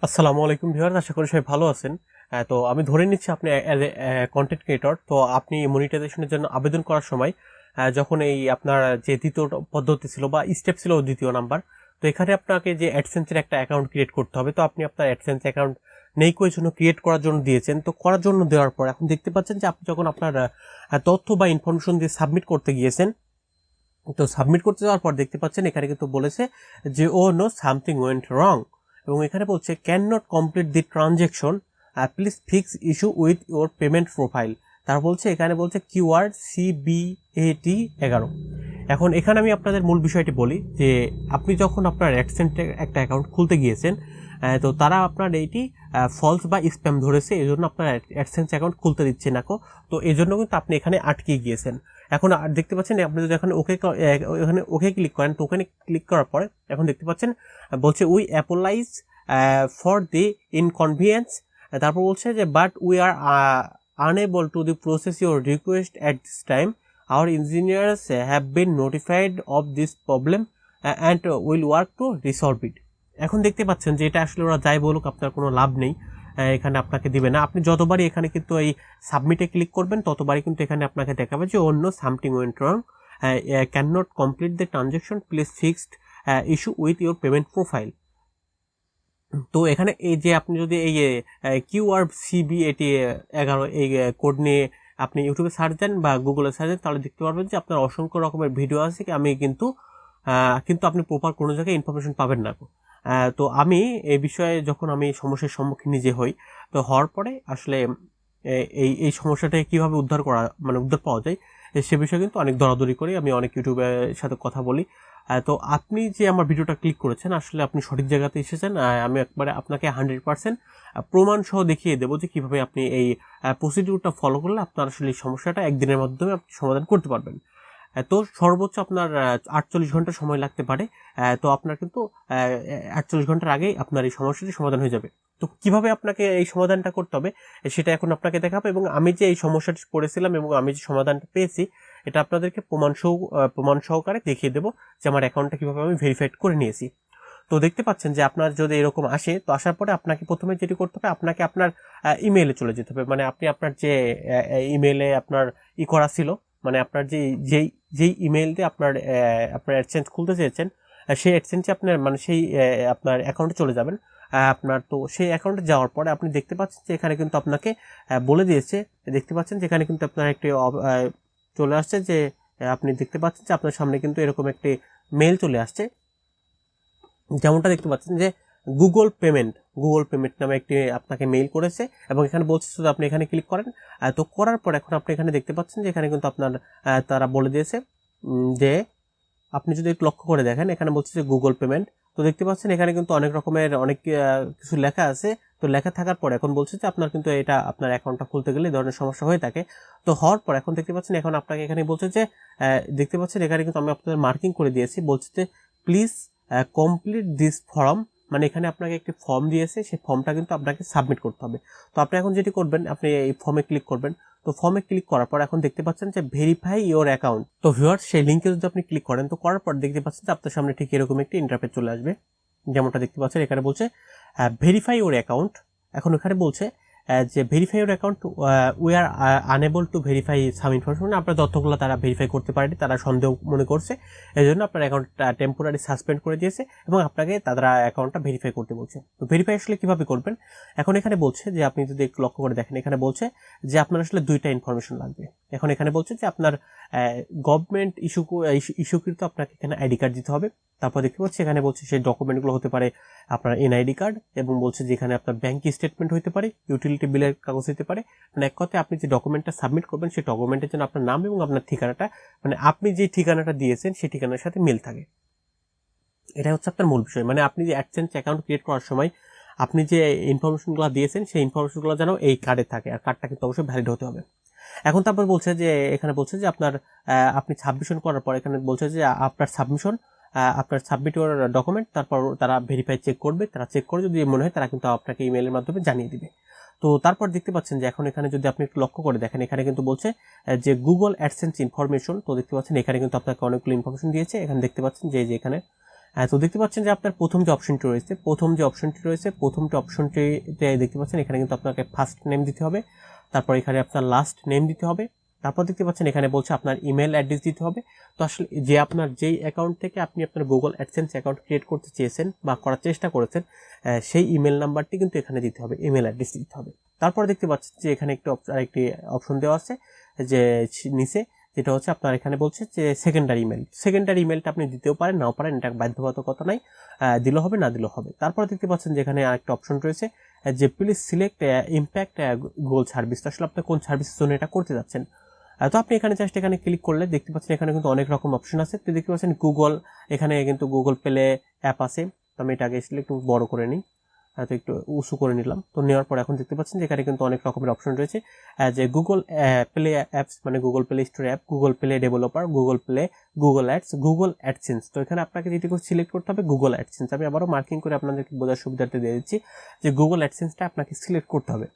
আসসালামু আলাইকুম ভিউয়ার্স, আশা করি সবাই ভালো আছেন। তো আমি ধরে নিচ্ছি আপনি অ্যাজ এ কন্টেন্ট ক্রিয়েটর। তো আপনি মনিটাইজেশনের জন্য আবেদন করার সময় যখন এই আপনার যে দ্বিতীয় পদ্ধতি ছিল বা স্টেপ ছিল দ্বিতীয় নাম্বার, তো এখানে আপনাকে যে অ্যাডসেন্সের একটা অ্যাকাউন্ট ক্রিয়েট করতে হবে। তো আপনি আপনার অ্যাডসেন্স অ্যাকাউন্ট নেই কই জন্য ক্রিয়েট করার জন্য দিয়েছেন। তো করার জন্য দেওয়ার পর এখন দেখতে পাচ্ছেন যে আপনি যখন আপনার তথ্য বা ইনফরমেশন দিয়ে সাবমিট করতে গিয়েছেন, তো সাবমিট করতে যাওয়ার পর দেখতে পাচ্ছেন এখানে কিন্তু বলেছে যে ও নো সামথিং ওয়েন্ট রং, এবং এখানে বলছে can not complete the transaction, please fix issue with your payment profile. তার বলছে এখানে বলছে QR-CBAT-11। এখন এখানে আমি আপনাদের মূল বিষয়টি বলি যে আপনি যখন আপনার অ্যাডসেন্সে একটা অ্যাকাউন্ট খুলতে গিয়েছেন, তো তারা আপনার এইটি ফলস বা স্প্যাম ধরেছে, এই জন্য আপনার অ্যাডসেন্স অ্যাকাউন্ট খুলতে দিচ্ছে না। তো এই জন্য কিন্তু আপনি এখানে আটকে গিয়েছেন। এখন আর দেখতে পাচ্ছেন আপনি যদি এখানে ওকে ক্লিক করেন, তো ওখানে ক্লিক করার পরে এখন দেখতে পাচ্ছেন বলছে we apologise for the inconvenience. তারপর বলছে যে but we are unable to the process your request at this time, our engineers have been notified of this problem and will work to resolve it. এখন দেখতে পাচ্ছেন যে এটা আসলে ওরা যাই বলুক আপনার কোনো লাভ নেই, এখানে আপনাকে দিবে না। আপনি যতবারই এখানে কিন্তু এই সাবমিটে ক্লিক করবেন ততবারই কিন্তু এখানে আপনাকে দেখাবে যে অন্য something went wrong, can not complete the transaction, please fixed issue with your payment profile. তো এখানে এই যে আপনি যদি এই QR-CBAT-11 এই কোড নিয়ে আপনি ইউটিউবে সার্চ দেন বা গুগলে সার্চ দেন, তাহলে দেখতে পারবেন যে আপনার অসংখ্য রকমের ভিডিও আছে। আমি কিন্তু আপনি প্রপার কোনো জায়গায় ইনফরমেশন পাবেন না। তো আমি এই বিষয়ে যখন আমি সমস্যার সম্মুখীন নিজে হই, তো হওয়ার পরে আসলে এই এই সমস্যাটাকে কীভাবে উদ্ধার পাওয়া যায়, সে বিষয়ে কিন্তু অনেক দরাদরি করি, আমি অনেক ইউটিউবের সাথে কথা বলি। তো আপনি যে আমার ভিডিওটা ক্লিক করেছেন, আসলে আপনি সঠিক জায়গাতে এসেছেন। আমি একবারে আপনাকে 100% প্রমাণ সহ দেখিয়ে দেবো যে কীভাবে আপনি এই প্রসিডিউরটা ফলো করলে আপনার আসলে এই সমস্যাটা একদিনের মাধ্যমে আপনি সমাধান করতে পারবেন। তো সর্বোচ্চ আপনার 48 ঘন্টা সময় লাগতে পারে। তো আপনার কিন্তু 48 ঘন্টার আগেই আপনার এই সমস্যাটি সমাধান হয়ে যাবে। তো কিভাবে আপনাকে এই সমাধানটা করতে হবে সেটা এখন আপনাকে দেখাবো, এবং আমি যে এই সমস্যাটি পড়েছিলাম এবং আমি যে সমাধানটা পেয়েছি এটা আপনাদেরকে প্রমাণ সহকারে দেখিয়ে দেবো যে আমার অ্যাকাউন্টটা কীভাবে আমি ভেরিফাইড করে নিয়েছি। তো দেখতে পাচ্ছেন যে আপনার যদি এরকম আসে, তো আসার পরে আপনাকে প্রথমে যেটি করতে হবে, আপনাকে আপনার ইমেইলে চলে যেতে হবে। মানে আপনি আপনার যে ইমেইলে আপনার করা ছিল, মানে আপনার যেই ইমেইল দিয়ে আপনার অ্যাডসেন্স খুলতে চেয়েছেন, সেই অ্যাডসেন্সে আপনার সেই আপনার অ্যাকাউন্টে চলে যাবেন। আপনার তো সেই অ্যাকাউন্টে যাওয়ার পরে আপনি দেখতে পাচ্ছেন যে এখানে কিন্তু আপনাকে বলে দিয়েছে, দেখতে পাচ্ছেন যে এখানে কিন্তু আপনার একটি চলে আসছে যে আপনি দেখতে পাচ্ছেন যে আপনার সামনে কিন্তু এরকম একটি মেইল চলে আসছে, যেমনটা দেখতে পাচ্ছেন যে গুগল পেমেন্ট নামে একটি আপনাকে মেইল করেছে, এবং এখানে বলছে শুধু আপনি এখানে ক্লিক করেন। তো করার পর এখন আপনি এখানে দেখতে পাচ্ছেন যে এখানে কিন্তু আপনার তারা বলে দিয়েছে যে আপনি যদি একটু লক্ষ্য করে দেখেন, এখানে বলছে যে গুগল পেমেন্ট। তো দেখতে পাচ্ছেন এখানে কিন্তু অনেক রকমের অনেক কিছু লেখা আছে। তো লেখা থাকার পর এখন বলছে যে আপনার কিন্তু এটা আপনার অ্যাকাউন্টটা খুলতে গেলে এই ধরনের সমস্যা হয়ে থাকে। তো হওয়ার পর এখন দেখতে পাচ্ছেন এখন আপনাকে এখানে বলছে যে দেখতে পাচ্ছেন এখানে কিন্তু আমি আপনাদের মার্কিং করে দিয়েছি, বলছে যে প্লিজ কমপ্লিট দিস ফর্ম। মানে এখানে আপনাকে একটি ফর্ম দিয়েছে, সেই ফর্মটা কিন্তু আপনাকে সাবমিট করতে হবে। তো আপনি এখন যেটি করবেন, আপনি এই ফর্মে ক্লিক করবেন। তো ফর্মে ক্লিক করার পর এখন দেখতে পাচ্ছেন যে ভেরিফাই ইওর অ্যাকাউন্ট। তো ভিউয়ার্স, সেই লিঙ্কে যদি আপনি ক্লিক করেন, তো করার পর দেখতে পাচ্ছেন যে আপনার সামনে ঠিক এরকম একটি ইন্টারফেস চলে আসবে, যেমনটা দেখতে পাচ্ছেন এখানে বলছে ভেরিফাই ইওর অ্যাকাউন্ট। এখন এখানে বলছে যে verify your account, we are unable to verify some information. আপনার তথ্যগুলো তারা ভেরিফাই করতে পারেনি, তারা সন্দেহ মনে করছে, এই জন্য আপনার অ্যাকাউন্টটা টেম্পোরারি সাসপেন্ড করে দিয়েছে এবং আপনাকে তারা অ্যাকাউন্টটা ভেরিফাই করতে বলছে। তো ভেরিফাই আসলে কীভাবে করবেন, এখন এখানে বলছে যে আপনি যদি একটু লক্ষ্য করে দেখেন, এখানে বলছে যে আপনার আসলে দুইটা ইনফরমেশন লাগবে। এখন এখানে বলছে যে আপনার গভর্নমেন্ট ইস্যুকৃত আপনাকে এখানে আইডি কার্ড দিতে হবে। তারপর দেখতে পাচ্ছি এখানে বলছে সেই ডকুমেন্টগুলো হতে পারে আপনার এনআইডি কার্ড, এবং বলছে যে এখানে আপনার ব্যাংক স্টেটমেন্ট হতে পারে, ইউটিলিটি বিলের কাগজ হতে পারে। মানে এক কথায় আপনি যে ডকুমেন্টটা সাবমিট করবেন সেই ডকুমেন্টের জন্য আপনার নাম এবং আপনার ঠিকানাটা, মানে আপনি যে ঠিকানাটা দিয়েছেন সেই ঠিকানার সাথে মিল থাকে। এটা হচ্ছে আপনার মূল বিষয়। মানে আপনি যে অ্যাডসেন্স অ্যাকাউন্ট ক্রিয়েট করার সময় আপনি যে ইনফরমেশনগুলো দিয়েছেন সেই ইনফরমেশনগুলো যেন এই কার্ডে থাকে, আর কার্ডটা কিন্তু অবশ্যই ভ্যালিড হতে হবে। এখন তারপর বলছে যে এখানে বলছে যে আপনি সাবমিশন করার পর এখানে বলছে যে আপনার সাবমিট ইওর ডকুমেন্ট, তারপর তারা ভেরিফাই চেক করবে, তারা চেক করে যদি মনে হয় তারা কিন্তু আপনাকে ইমেলের মাধ্যমে জানিয়ে দিবে। তো তারপর দেখতে পাচ্ছেন যে এখন এখানে যদি আপনি একটু লক্ষ্য করে দেখেন, এখানে কিন্তু বলছে যে গুগল অ্যাডসেন্স ইনফরমেশন। তো দেখতে পাচ্ছেন এখানে কিন্তু আপনাকে অনেকগুলো ইনফরমেশন দিয়েছে। এখানে দেখতে পাচ্ছেন যে এখানে তো দেখতে পাচ্ছেন যে আপনার প্রথম যে অপশনটি রয়েছে প্রথমটি অপশনটিতে দেখতে পাচ্ছেন এখানে কিন্তু আপনাকে ফার্স্ট নেম দিতে হবে, তারপর এখানে আপনার লাস্ট নেম দিতে হবে, তারপর দেখতে পাচ্ছেন এখানে বলছে আপনার ইমেল অ্যাড্রেস দিতে হবে। তো আসলে যে আপনার যেই অ্যাকাউন্ট থেকে আপনি আপনার গুগল অ্যাডসেন্স অ্যাকাউন্ট ক্রিয়েট করতে চেয়েছেন বা করার চেষ্টা করেছেন সেই ইমেল নাম্বারটি কিন্তু এখানে দিতে হবে, ইমেল অ্যাড্রেস দিতে হবে। তারপর দেখতে পাচ্ছেন যে এখানে আরেকটি অপশন দেওয়া আছে যে নিচে, যেটা হচ্ছে আপনার এখানে বলছে যে সেকেন্ডারি ইমেলটা আপনি দিতেও পারেন নাও পারেন, এটা বাধ্যবাধকতা নাই, দিলেও হবে না দিলেও হবে। তারপর দেখতে পাচ্ছেন যে এখানে আরেকটা অপশন রয়েছে যে please select impact Google service. আসলে আপনি কোন সার্ভিসের জন্য এটা করতে যাচ্ছেন। তো আপনি এখানে জাস্ট এখানে ক্লিক করলে দেখতে পাচ্ছেন এখানে কিন্তু অনেক রকম অপশন আছে। তো দেখতে পাচ্ছেন গুগল, এখানে কিন্তু গুগল প্লে অ্যাপ আছে। তো আমি এটাকে আসলে একটু বড় করে নিই, তো একটু উঁচু করে নিলাম। তো নেওয়ার পর এখন দেখতে পাচ্ছেন যে এখানে কিন্তু অনেক রকমের অপশন রয়েছে, যে গুগল প্লে অ্যাপস মানে Google play store app, Google play developer, Google play, Google ads, Google AdSense. তো এখানে আপনাকে যেটি সিলেক্ট করতে হবে গুগল অ্যাডসেন্স। আমি আবারও মার্কিং করে আপনাদেরকে বোঝার সুবিধার্থে দিয়ে দিচ্ছি যে গুগল অ্যাডসেন্সটা আপনাকে সিলেক্ট করতে হবে।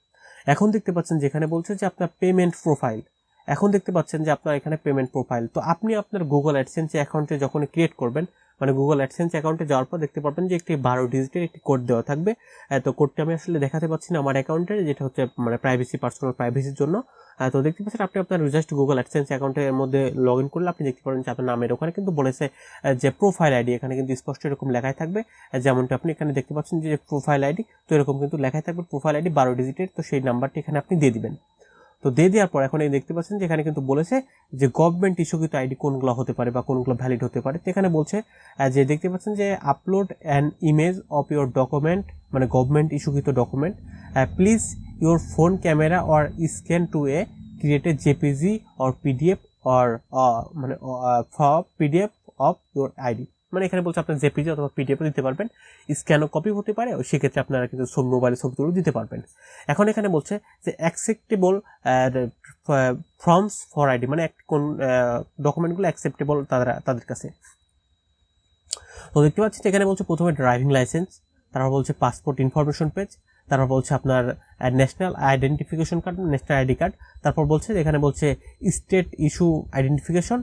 এখন দেখতে পাচ্ছেন যেখানে বলছে যে আপনার পেমেন্ট প্রোফাইল, এখন দেখতে পাচ্ছেন যে আপনার এখানে পেমেন্ট প্রোফাইল। তো আপনি আপনার গুগল অ্যাডসেন্স অ্যাকাউন্টে যখন ক্রিয়েট করবেন, মানে গুগল অ্যাডসেন্স অ্যাকাউন্টে যাওয়ার পর দেখতে পাবেন যে একটি 12 ডিজিটের একটি কোড দেওয়া থাকবে। তো কোডটা আমি আসলে দেখাতে পাচ্ছি না আমার অ্যাকাউন্টে, যেটা হচ্ছে মানে পার্সোনাল প্রাইভেসির জন্য। তো দেখতে পাচ্ছেন আপনি আপনার জাস্ট গুগল অ্যাডসেন্স অ্যাকাউন্টের মধ্যে লগ ইন করলে আপনি দেখতে পাবেন যে আপনার নামের ওখানে কিন্তু বলেছে যে প্রোফাইল আইডি, এখানে কিন্তু স্পষ্ট এরকম লেখাই থাকবে, যেমনটা আপনি এখানে দেখতে পাচ্ছেন যে প্রোফাইল আইডি। তো এরকম কিন্তু লেখাই থাকবে প্রোফাইল আইডি 12 ডিজিটের। তো সেই নাম্বারটি এখানে আপনি দিয়ে দিবেন। তো দিয়ে দেওয়ার পর এখন এই দেখতে পাচ্ছেন যে এখানে কিন্তু বলেছে যে গভর্নমেন্ট ইস্যুকৃত আইডি কোনগুলো হতে পারে বা কোনগুলো ভ্যালিড হতে পারে। তো এখানে বলছে যে দেখতে পাচ্ছেন যে upload an image of your document, মানে গভর্নমেন্ট ইস্যুকৃত document, please your phone camera or scan to a created JPG or PDF or মানে পিডিএফ অফ ইউর আইডি। মানে এখানে বলছে আপনার জেপিজি অথবা পিডিএফ দিতে পারবেন, স্ক্যানও কপি হতে পারে, সেক্ষেত্রে আপনারা কিন্তু মোবাইলে ছবি তুলে দিতে পারবেন। এখন এখানে বলছে যে অ্যাকসেপ্টেবল ফর্মস ফর আইডি, মানে কোন ডকুমেন্টগুলো অ্যাকসেপ্টেবল তাদের কাছে। তো দেখতে পাচ্ছি এখানে বলছে প্রথমে ড্রাইভিং লাইসেন্স, তারপর বলছে পাসপোর্ট ইনফরমেশন পেজ, তারপর বলছে আপনার national identification card, national ID card, তারপর বলছে এখানে বলছে স্টেট ইস্যু আইডেন্টিফিকেশন,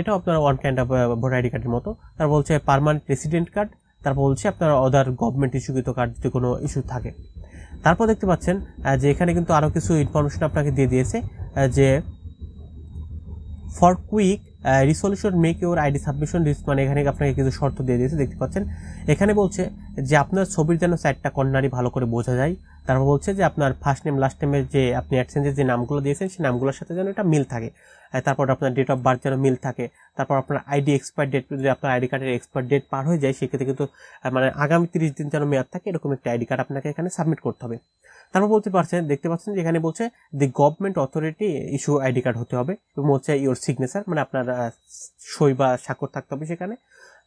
এটাও আপনার one kind of voter ID কার্ডের মতো। তারপর বলছে পার্মানেন্ট রেসিডেন্ট কার্ড, তারপর বলছে আপনার আদার গভর্নমেন্ট ইস্যুকৃত কার্ড যদি কোনো ইস্যু থাকে। তারপর দেখতে পাচ্ছেন যে এখানে কিন্তু আরও কিছু ইনফরমেশন আপনাকে দিয়ে দিয়েছে যে for quick resolution make your ID submission, মানে এখানে আপনাকে কিছু শর্ত দিয়ে দিয়েছে। দেখতে পাচ্ছেন এখানে বলছে যে আপনার ছবির যেন 4টা কর্নারই ভালো করে বোঝা যায়। তারপর বলছে যে আপনার ফার্স্ট নেম লাস্ট নেমের যে আপনি অ্যাডসেন্সের যে নামগুলো দিয়েছেন সেই নামগুলোর সাথে যেন এটা মিল থাকে। তারপর আপনার ডেট অফ বার্থ যেন মিল থাকে। তারপর আপনার আইডি এক্সপায়ার ডেট, যদি আপনার আইডি কার্ডের এক্সপায়ার ডেট পার হয়ে যায় সেক্ষেত্রে কিন্তু মানে আগামী 30 দিন যেন মেয়াদ থাকে, এরকম একটা আইডি কার্ড আপনাকে এখানে সাবমিট করতে হবে। তারপর দেখতে পাচ্ছেন যে এখানে বলছে the government authority issue ID card হতে হবে এবং হচ্ছে ইওর সিগনেচার, মানে আপনার সই বা স্বাক্ষর থাকতে হবে সেখানে।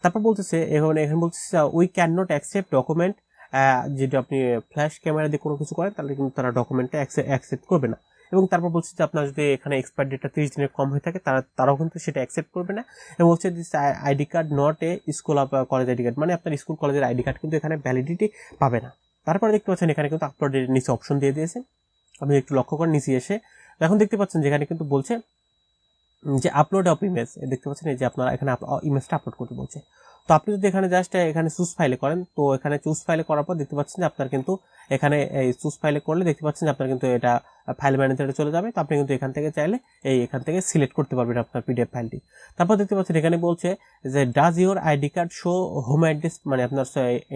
তারপর বলতেছে এখানে বলতেছে we can not accept document, যদি আপনি ফ্ল্যাশ ক্যামেরা দিয়ে কোনো কিছু করেন তাহলে কিন্তু তারা ডকুমেন্টটা অ্যাকসেপ্ট করবে না। এবং তারপর বলছে যে আপনার যদি এখানে এক্সপায়ার ডেটটা 30 দিনের কম হয়ে থাকে তারাও কিন্তু সেটা অ্যাকসেপ্ট করবে না। এবং বলছে this ID card not a school of college ID card, মানে আপনার স্কুল কলেজের আইডি কার্ড কিন্তু এখানে ভ্যালিডিটি পাবে না। তারপরে দেখতে পাচ্ছেন এখানে কিন্তু আপলোডের নিচে অপশন দিয়ে দিয়েছে, আপনি একটু লক্ষ্য করেন নিচে এসে। এখন দেখতে পাচ্ছেন যেখানে কিন্তু বলছে যে আপলোড অফ ইমেজ, দেখতে পাচ্ছেন এই যে আপনারা এখানে ইমেজটা আপলোড করতে বলছে। তো আপনি যদি এখানে জাস্ট এখানে চুজ ফাইলে করেন, তো এখানে চুজ ফাইলে করার পর দেখতে পাচ্ছেন যে আপনার কিন্তু এখানে এই চুজ ফাইলে করলে দেখতে পাচ্ছেন যে আপনার কিন্তু এটা ফাইল ম্যানেজারে চলে যাবে। তো আপনি কিন্তু এখান থেকে চাইলে এখান থেকে সিলেক্ট করতে পারবেন আপনার পিডিএফ ফাইলটি। তারপর দেখতে পাচ্ছেন এখানে বলছে যে does your ID card show home address, মানে আপনার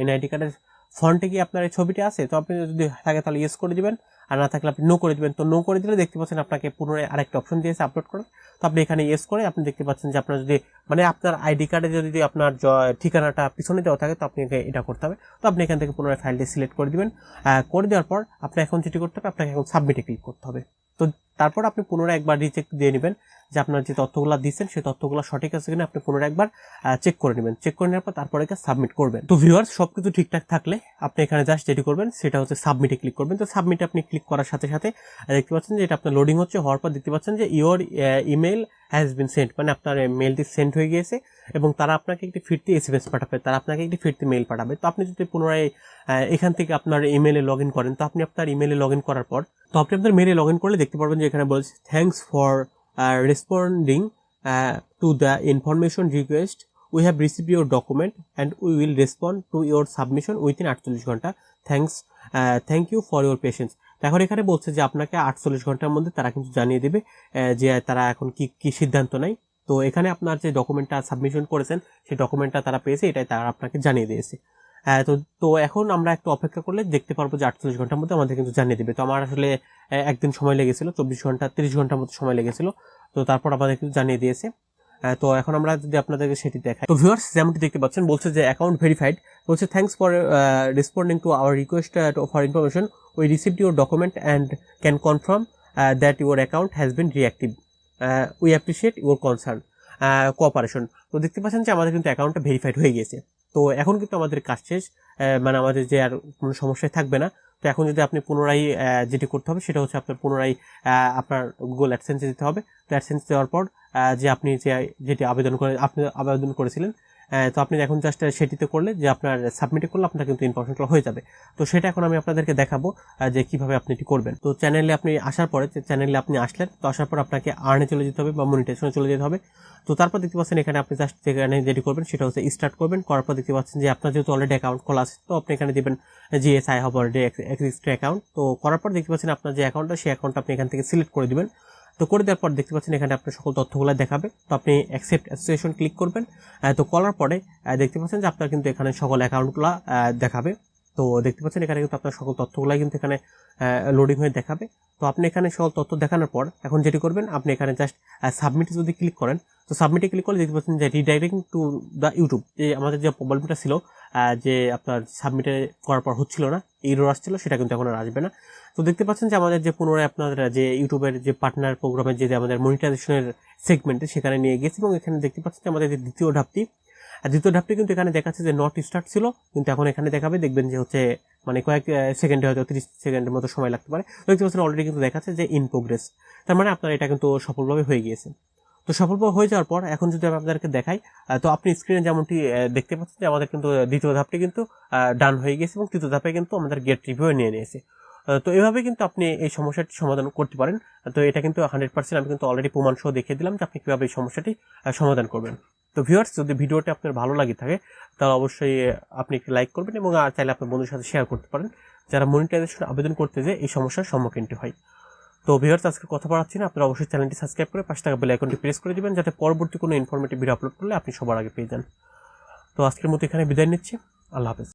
এনআইডি কার্ডের ফ্রন্টে কি আপনার এই ছবিটি আছে। তো আপনি যদি থাকে তাহলে ইয়েস করে দিবেন, আর না থাকলে আপনি নো করে দিবেন। তো নো করে দিলে দেখতে পাচ্ছেন আপনাকে পুনরায় আরেকটা অপশন দিয়েছে আপলোড করে। তো আপনি এখানে ইয়েস করে আপনি দেখতে পাচ্ছেন যে আপনার যদি মানে আপনার আইডি কার্ডে যদি আপনার ঠিকানাটা পিছনে দেওয়া থাকে তো আপনাকে এটা করতে হবে। তো আপনি এখান থেকে পুনরায় ফাইলটি সিলেক্ট করে দিবেন। করে দেওয়ার পর আপনি এখন যেটি করতে হবে, আপনাকে এখন সাবমিটে ক্লিক করতে হবে। তো তারপর আপনি পুনরায় একবার রিচেক দিয়ে নেবেন যে আপনার যে তথ্যগুলো দিচ্ছেন সেই তথ্যগুলো সঠিক আছে কিনা, আপনি পুনরায় একবার চেক করে নেবেন। চেক করে নেওয়ার পর তারপরে সাবমিট করবেন। তো ভিউয়ার্স, সবকিছু ঠিকঠাক থাকলে আপনি এখানে জাস্ট যেটি করবেন সেটা হচ্ছে সাবমিটে ক্লিক করবেন। তো সাবমিটে আপনি ক্লিক করার সাথে সাথে দেখতে পাচ্ছেন যে এটা আপনার লোডিং হচ্ছে, হওয়ার পর দেখতে পাচ্ছেন যে your email has been sent, মানে আপনার মেলটি সেন্ড হয়ে গিয়েছে এবং তারা আপনাকে একটি ফিরতি এসএমএস পাঠাবে, তারা আপনাকে একটি ফিরতি মেল পাঠাবে। তো আপনি যদি পুনরায় এখান থেকে আপনার ইমেলে লগ ইন করেন, তো আপনি আপনার ইমেলে লগ ইন করার পর তো আপনি আপনার মেলে লগ ইন করলে দেখতে পারবেন যে এখানে বলছে thanks for responding to the information request we have received your document and we will respond to your submission within 48 ঘন্টা। Thank you for your patience. এখন এখানে বলছে যে আপনাকে 48 ঘন্টার মধ্যে তারা কিন্তু জানিয়ে দেবে যে তারা এখন কি সিদ্ধান্ত নেয়। তো এখানে আপনার যে ডকুমেন্টটা সাবমিশন করেছেন সেই ডকুমেন্টটা তারা পেয়েছে, এটাই তারা আপনাকে জানিয়ে দিয়েছে। তো এখন আমরা একটু অপেক্ষা করলে দেখতে পারবো যে 48 ঘন্টার মধ্যে আমাদের কিন্তু জানিয়ে দেবে। তো আমার আসলে একদিন সময় লেগেছিল, 24 ঘন্টা 30 ঘন্টার মতো সময় লেগেছিল। তো তারপর আমাদের কিন্তু জানিয়ে দিয়েছে। তো এখন আমরা যদি আপনাদেরকে সেটি দেখাই, তো ভিউয়ার্স যেমনটি দেখতে পাচ্ছেন বলছে যে অ্যাকাউন্ট ভেরিফাইড, বলছে thanks for responding to our request for information, we received your document and can confirm that your account has been reactive, we appreciate your concern cooperation. তো দেখতে পাচ্ছেন যে আমাদের কিন্তু অ্যাকাউন্টটা ভেরিফাইড হয়ে গেছে। তো এখন কিন্তু আমাদের কাজ শেষ, মানে আমাদের যে আর কোনো সমস্যায় থাকবে না। তো এখন যদি আপনি পুনরায় যেটি করতে হবে সেটা হচ্ছে আপনার পুনরায় আপনার গুগল অ্যাডসেন্সে দিতে হবে। তো অ্যাডসেন্স দেওয়ার পর যে আপনি যেটি আবেদন করেছিলেন, তো আপনি এখন জাস্ট সেটিতে করলে যে আপনার সাবমিটে করলে আপনার কিন্তু ইনফরমেশনটা হয়ে যাবে। তো সেটা এখন আমি আপনাদেরকে দেখাবো যে কিভাবে আপনি এটি করবেন। তো চ্যানেলে আপনি আসার পরে, চ্যানেলে আপনি আসলেন, তো আসার পর আপনাকে আর্নে চলে যেতে হবে বা মনিটাইজেশনে চলে যেতে হবে। তো তারপর দেখতে পাচ্ছেন এখানে আপনি জাস্ট যেখানে যেটি করবেন সেটা হচ্ছে স্টার্ট করবেন। করার পর দেখতে পাচ্ছেন যে আপনার যেহেতু অলরেডি অ্যাকাউন্ট খোলা আছে, তো আপনি এখানে দেবেন GS I have already exist account. তো করার পর দেখতে পাচ্ছেন আপনার যে অ্যাকাউন্টটা, সেই অ্যাকাউন্টটা আপনি এখান থেকে সিলেক্ট করে দিবেন। তো করে দেওয়ার পর দেখতে পাচ্ছেন এখানে আপনার সকল তথ্যগুলো দেখাবে। তো আপনি অ্যাকসেপ্ট অ্যাসোসিয়েশন ক্লিক করবেন। তো করার পরে দেখতে পাচ্ছেন যে আপনার কিন্তু এখানে সকল অ্যাকাউন্টগুলো দেখাবে। তো দেখতে পাচ্ছেন এখানে কিন্তু আপনার সকল তথ্যগুলাই কিন্তু এখানে লোডিং হয়ে দেখাবে। তো আপনি এখানে সকল তথ্য দেখানোর পর এখন যেটি করবেন, আপনি এখানে জাস্ট সাবমিটে যদি ক্লিক করেন, তো সাবমিটে ক্লিক করলে দেখতে পাচ্ছেন যে রিডাইরেক্টিং টু দ্য ইউটিউব, যে আমাদের যে প্রবলেমটা ছিল যে আপনার সাবমিটে করার পর হচ্ছিল না, এরর আসছিল, সেটা কিন্তু এখন আর আসবে না। তো দেখতে পাচ্ছেন যে আমাদের যে পুনরায় আপনার যে ইউটিউবের যে পার্টনার প্রোগ্রামের যে আমাদের মনিটাইজেশনের সেগমেন্টে সেখানে নিয়ে গেছে, এবং এখানে দেখতে পাচ্ছেন যে আমাদের যে দ্বিতীয় ধাপটি কিন্তু এখানে দেখাচ্ছে যে নট স্টার্ট ছিল, কিন্তু এখন এখানে দেখাবে, দেখবেন যে হচ্ছে মানে কয়েক সেকেন্ডে, হয়তো 30 সেকেন্ডের মতো সময় লাগতে পারে। দেখতে পাচ্ছেন অলরেডি কিন্তু দেখাচ্ছে যে ইন প্রোগ্রেস, তার মানে আপনার এটা কিন্তু সফলভাবে হয়ে গিয়েছে। তো সফলভাবে হয়ে যাওয়ার পর এখন যদি আমি আপনাদেরকে দেখাই, তো আপনি স্ক্রিনে যেমনটি দেখতে পাচ্ছেন যে আমাদের কিন্তু দ্বিতীয় ধাপটি কিন্তু ডান হয়ে গেছে, এবং তৃতীয় ধাপে কিন্তু আমাদের গেট রিভিউ নিয়ে নিয়েছে। তো এভাবে কিন্তু আপনি এই সমস্যাটি সমাধান করতে পারেন। তো এটা কিন্তু 100% আমি কিন্তু অলরেডি প্রমাণ সহ দেখিয়ে দিলাম যে আপনি কীভাবে এই সমস্যাটি সমাধান করবেন। তো ভিউয়ার্স, যদি ভিডিওটি আপনার ভালো লাগে থাকে তাহলে অবশ্যই আপনি একটি লাইক করবেন, এবং চাইলে আপনার বন্ধুদের সাথে শেয়ার করতে পারেন যারা মনিটাইজেশন আবেদন করতে যে এই সমস্যার সম্মুখীনটি হয়। তো ভিউয়ার্স, আজকে কথা বাড়াচ্ছি না, আপনারা অবশ্যই চ্যানেলটি সাবস্ক্রাইব করে পাশে থাকা বেল আইকনটি প্রেস করে দিবেন, যাতে পরবর্তী কোনো ইনফরমেটিভ ভিডিও আপলোড করলে আপনি সবার আগে পেয়ে যান। তো আজকের মতো এখানে বিদায় নিচ্ছি। আল্লাহ হাফেজ।